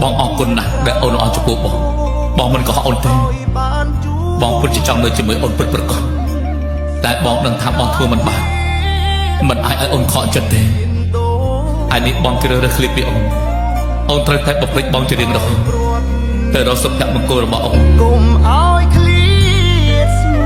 បងអរគុណណាស់ដែលអូនអត់ចំពោះបងមិនក៏អូនទេបងពិតជាចង់នៅជាមួយអូនពិតប្រាកដតែបងដឹងថាបងធ្វើមិនបានមិនអាចឲ្យអូនខកចិត្តទេអានេះបងជ្រើសរើសឃ្លាពីអូនត្រូវតែបព្រិចបងជារៀងរហូតតែរកសុភមង្គលរបស់អូនកុំឲ្យឃ្លាតស្មូ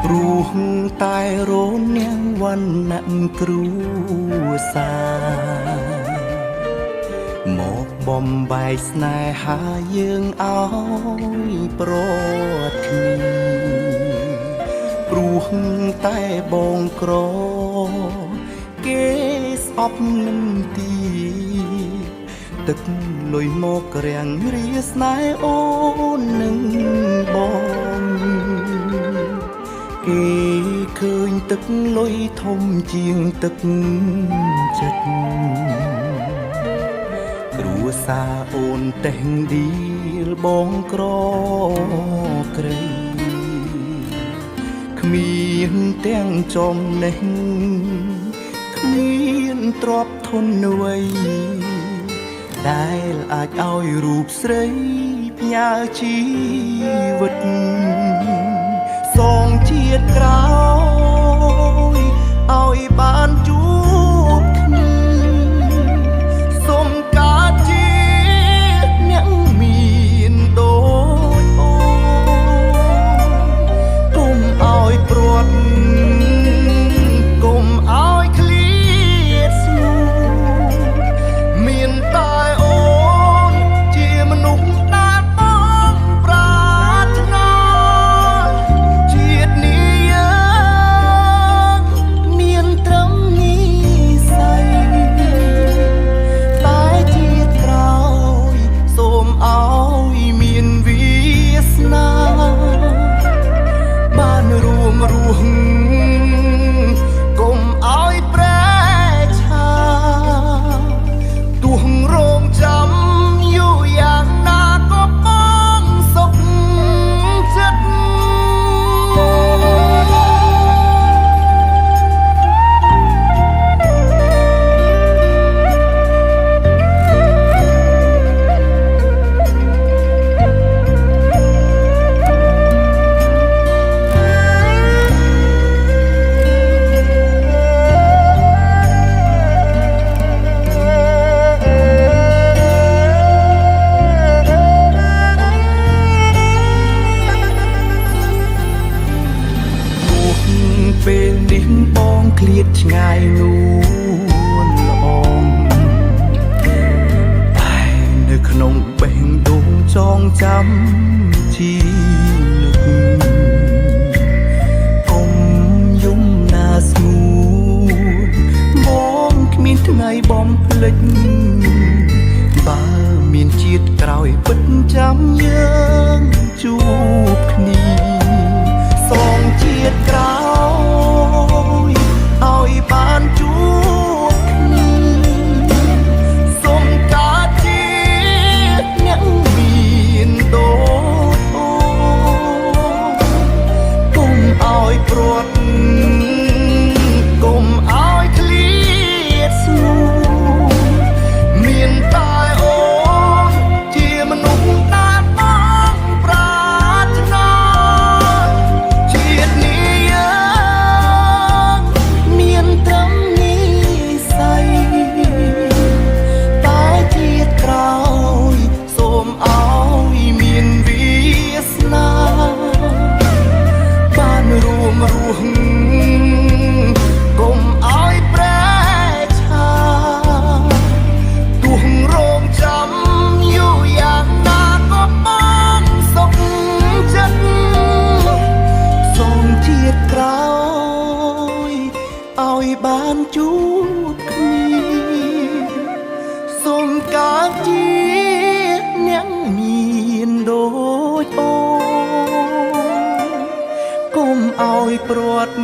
ព្រោះតែរនាងវណ្ណៈគ្រួសារមកបំបែកស្នេហាយើងឲ្យប្រត់គ្នាព្រោះតែបងក្រគេស្អប់នឹងទីទឹកលុយមករាំងរាស្នេហ៍អូននឹងបងគេឃើញទឹកលុយធំជាងទឹកចិត្តគ្រួសារអូនតែងឌីលបងក្រក្រៃគ្មានទាំងចំណេះគ្មានទ្រព្យធនអ្វីដែលអាចឲ្យរូបស្រីផ្ញើជីវិតសងជាតិក្រោយឲ្យបានជួបគ្នាសូមកើតជាអ្នកមានដូចអូនកុំឲ្យព្រាត់កុំឲ្យឃ្លាតស្មូមានតែអូនជាមនុស្សដែលបងប្រាថ្នាជាតិនេះយើងមានត្រឹមនិស្ស័យតែជាតិក្រោយសូមឲ្យមានវាសនាបានរួមរស់កុំឲ្យប្រែឆាទោះរងចាំយូរយ៉ាងណាក៏បងសុខចិត្តពេលនេះបងឃ្លាតឆ្ងាយនួនល្អងតែនៅក្នុងបេះដូងចងចាំជីនឹកកុំយំណាស្ងួនបងគ្មានថ្ងៃបំភ្លេចបើមានជាតិក្រោយពិតចាំយើងជួបគ្នាសងជាតិក្រោយឲ្យបានជួបគ្នាសូមកើតជាអ្នកមានដូចអូនកុំឲ្យព្រាត់កុំឲ្យឃ្លាតស្មូមានតែអូនជាមនុស្សដែលបងប្រាថ្នាជាតិនេះយើងមានត្រឹមនិស្ស័យតែជាតិក្រោយសូមឲ្យមានវាសនាបានរួមរស់កុំឲ្យប្រែឆាទោះរងចាំយូរយ៉ាងណាក៏បងសុខចិត្តសូមជាតិក្រោយឲ្យបានជួបគ្នាសូមកើតជាអ្នកមានដូចអូនកុំឲ្យព្រាត់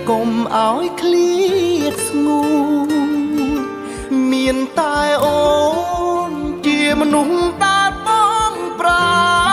កុំឲ្យឃ្លាតស្ងួនមានតែអូនជាមនុស្សដែលបងប្រា